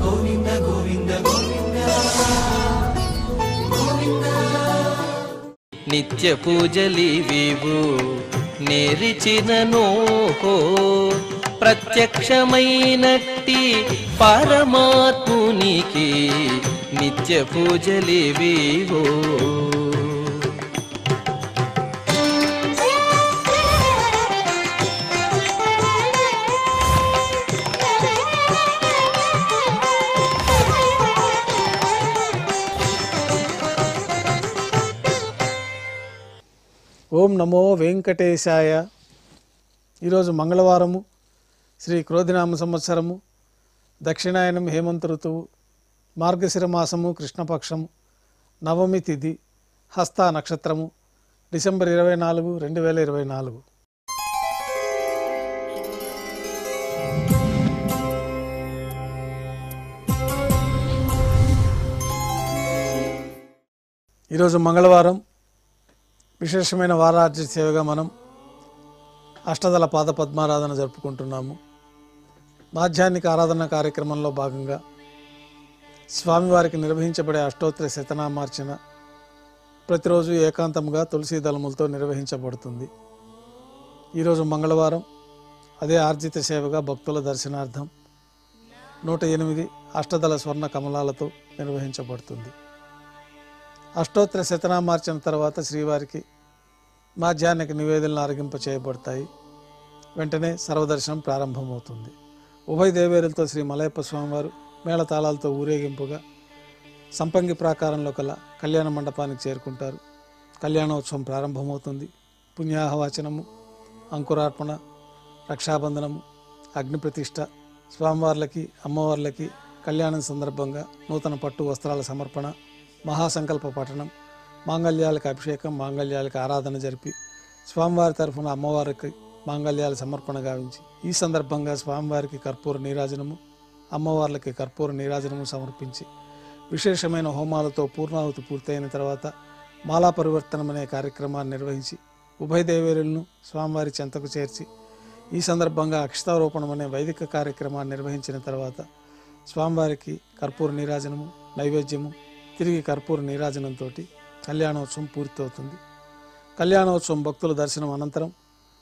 గోవింద గోవింద గోవింద గోవింద. నిత్య పూజలివివు నేరిచిననోహో ప్రత్యక్షమైనట్టి పరమాత్మునికి నిత్య పూజలివివో. ఓం నమో వెంకటేశాయ. ఈరోజు మంగళవారము, శ్రీ క్రోధినామ సంవత్సరము, దక్షిణాయనం హేమంత ఋతువు, మార్గశిర మాసము, కృష్ణపక్షము, నవమి తిథి, హస్త నక్షత్రము, డిసెంబర్ 24, 2024. ఈరోజు మంగళవారం, విశేషమైన వారార్జన సేవగా మనం అష్టదళ పాద పద్మారాధన జరుపుకుంటున్నాము. మాధ్యాహ్నిక ఆరాధన కార్యక్రమంలో భాగంగా స్వామివారికి నిర్వహించబడే అష్టోత్తర శతనామార్చన ప్రతిరోజు ఏకాంతముగా తులసీ దళములతో నిర్వహించబడుతుంది. ఈరోజు మంగళవారం అదే ఆర్జిత సేవగా భక్తుల దర్శనార్థం 108 అష్టదళ స్వర్ణ కమలాలతో నిర్వహించబడుతుంది. అష్టోత్తర శతనామార్చన తర్వాత శ్రీవారికి మాధ్యాహ్నిక నివేదనలు ఆరగింప చేయబడతాయి. వెంటనే సర్వదర్శనం ప్రారంభమవుతుంది. ఉభయ దేవేరులతో శ్రీ మలయప్ప స్వామివారు మేళతాళాలతో ఊరేగింపుగా సంపంగి ప్రాకారంలో కల కళ్యాణ మండపానికి చేరుకుంటారు. కళ్యాణోత్సవం ప్రారంభమవుతుంది. పుణ్యాహవాచనము, అంకురార్పణ, రక్షాబంధనము, అగ్ని ప్రతిష్ఠ, స్వామివార్లకి అమ్మవార్లకి కళ్యాణం సందర్భంగా నూతన పట్టు వస్త్రాల సమర్పణ, మహాసంకల్ప పఠనం, మాంగళ్యాలకు అభిషేకం, మాంగళ్యాలకు ఆరాధన జరిపి స్వామివారి తరఫున అమ్మవారికి మాంగళ్యాల సమర్పణ గావించి ఈ సందర్భంగా స్వామివారికి కర్పూర నీరాజనము, అమ్మవార్లకి కర్పూర నీరాజనము సమర్పించి విశేషమైన హోమాలతో పూర్ణాహుతి పూర్తయిన తర్వాత మాలా పరివర్తనం అనే కార్యక్రమాన్ని నిర్వహించి ఉభయ దేవేరులను స్వామివారి చెంతకు చేర్చి ఈ సందర్భంగా అక్షతారోపణం అనే వైదిక కార్యక్రమాన్ని నిర్వహించిన తర్వాత స్వామివారికి కర్పూర నీరాజనము, నైవేద్యము, తిరిగి కర్పూర నీరాజనంతో కళ్యాణోత్సవం పూర్తవుతుంది. కళ్యాణోత్సవం భక్తుల దర్శనం అనంతరం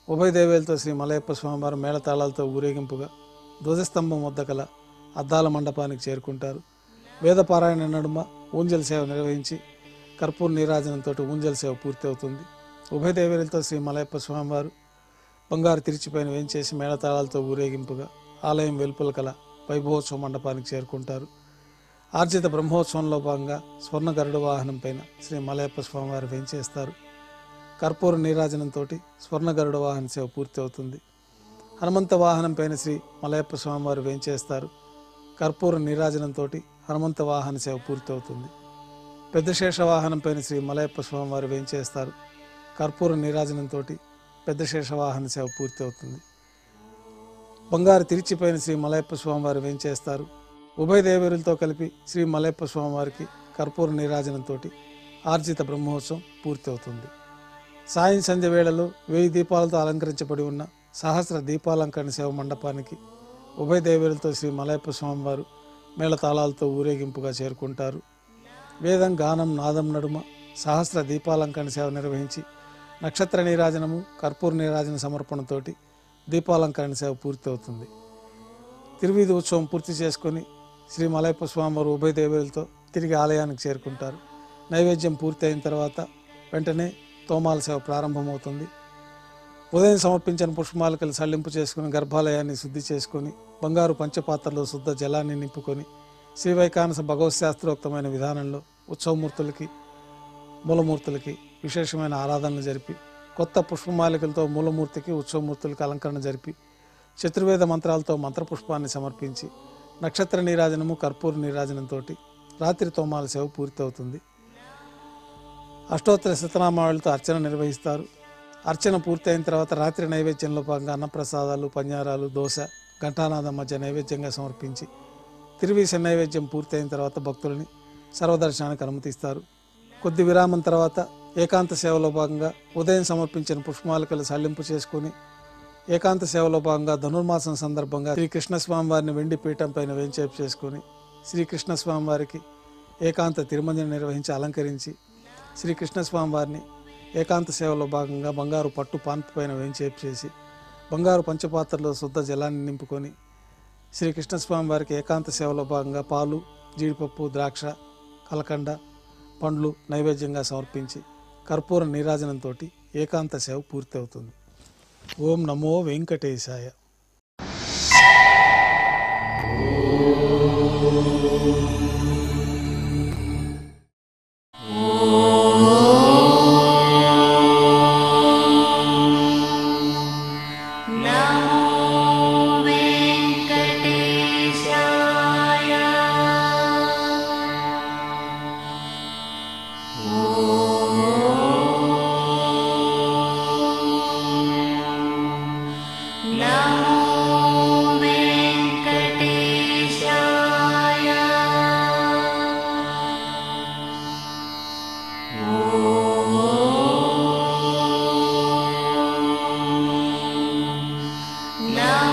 ఉభయ దేవేలతో శ్రీ మలయప్ప స్వామివారు మేళతాళాలతో ఊరేగింపుగా ధ్వజస్తంభం వద్ద కల అద్దాల మండపానికి చేరుకుంటారు. వేదపారాయణ నడుమ ఊంజల్ సేవ నిర్వహించి కర్పూర నీరాజనంతో ఊంజల్ సేవ పూర్తి అవుతుంది. ఉభయ దేవేలతో శ్రీ మలయప్ప స్వామివారు బంగారు తిరిచిపైన వేంచేసి మేళతాళాలతో ఊరేగింపుగా ఆలయం వెలుపల కల వైభవోత్సవ మండపానికి చేరుకుంటారు. ఆర్జిత బ్రహ్మోత్సవంలో భాగంగా స్వర్ణ గరుడ వాహనం పైన శ్రీ మలయప్ప స్వామివారు వేంచేస్తారు. కర్పూర నీరాజనంతో స్వర్ణ గరుడ వాహన సేవ పూర్తి అవుతుంది. హనుమంత వాహనం పైన శ్రీ మలయప్ప స్వామివారు వేంచేస్తారు. కర్పూర నీరాజనంతో హనుమంత వాహన సేవ పూర్తి అవుతుంది. పెద్ద శేష వాహనం పైన శ్రీ మలయప్ప స్వామివారు వేంచేస్తారు. కర్పూర నీరాజనంతో పెద్ద శేష వాహన సేవ పూర్తి అవుతుంది. బంగారు తిరిచిపైన శ్రీ మలయప్ప స్వామివారు వేంచేస్తారు. ఉభయ దేవేరులతో కలిపి శ్రీ మలయప్ప స్వామివారికి కర్పూర నీరాజనంతో ఆర్జిత బ్రహ్మోత్సవం పూర్తి అవుతుంది. సాయం సంధ్య వేళలో 1000 దీపాలతో అలంకరించబడి ఉన్న సహస్ర దీపాలంకరణ సేవ మండపానికి ఉభయ దేవేరులతో శ్రీ మలయప్ప స్వామివారు మేళతాళాలతో ఊరేగింపుగా చేరుకుంటారు. వేదం, గానం, నాదం నడుమ సహస్ర దీపాలంకరణ సేవ నిర్వహించి నక్షత్ర నీరాజనము, కర్పూర నీరాజన సమర్పణతోటి దీపాలంకరణ సేవ పూర్తి అవుతుంది. తిరువీధి ఉత్సవం పూర్తి చేసుకొని శ్రీ మలయప్ప స్వామివారు ఉభయ దేవేరులతో తిరిగి ఆలయానికి చేరుకుంటారు. నైవేద్యం పూర్తి అయిన తర్వాత వెంటనే తోమాల సేవ ప్రారంభమవుతుంది. ఉదయం సమర్పించిన పుష్పమాలికలు సల్లింపు చేసుకుని గర్భాలయాన్ని శుద్ధి చేసుకొని బంగారు పంచపాత్రలో శుద్ధ జలాన్ని నింపుకొని శ్రీ వైకానస భగవత్ శాస్త్రోక్తమైన విధానంలో ఉత్సవమూర్తులకి, మూలమూర్తులకి విశేషమైన ఆరాధనలు జరిపి కొత్త పుష్పమాలికలతో మూలమూర్తికి, ఉత్సవమూర్తులకి అలంకరణ జరిపి చతుర్వేద మంత్రాలతో మంత్రపుష్పాన్ని సమర్పించి నక్షత్ర నీరాజనము, కర్పూర నీరాజనంతో రాత్రి తోమాల సేవ పూర్తి అవుతుంది. అష్టోత్తర శతనామావళితో అర్చన నిర్వహిస్తారు. అర్చన పూర్తి అయిన తర్వాత రాత్రి నైవేద్యంలో భాగంగా అన్నప్రసాదాలు, పన్యారాలు, దోశ, ఘంటానాదం మధ్య నైవేద్యంగా సమర్పించి తిరువీస నైవేద్యం పూర్తి అయిన తర్వాత భక్తులని సర్వదర్శనానికి అనుమతిస్తారు. కొద్ది విరామం తర్వాత ఏకాంత సేవలో భాగంగా ఉదయం సమర్పించిన పుష్పమాలికలు సల్లింపు చేసుకుని ఏకాంత సేవలో భాగంగా ధనుర్మాసం సందర్భంగా శ్రీ కృష్ణస్వామి వారిని వెండి పీఠం పైన వేంచేపు చేసుకుని శ్రీకృష్ణస్వామి వారికి ఏకాంత తిరుమంజనం నిర్వహించి అలంకరించి శ్రీకృష్ణస్వామి వారిని ఏకాంత సేవలో భాగంగా బంగారు పట్టు పాన్పు పైన వేంచేపు చేసి బంగారు పంచపాత్రలో శుద్ధ జలాన్ని నింపుకొని శ్రీకృష్ణస్వామి వారికి ఏకాంత సేవలో భాగంగా పాలు, జీడిపప్పు, ద్రాక్ష, కలకండ, పండ్లు నైవేద్యంగా సమర్పించి కర్పూర నీరాజనంతో ఏకాంత సేవ పూర్తి అవుతుంది. ఓం నమో వెంకటేశాయ. No.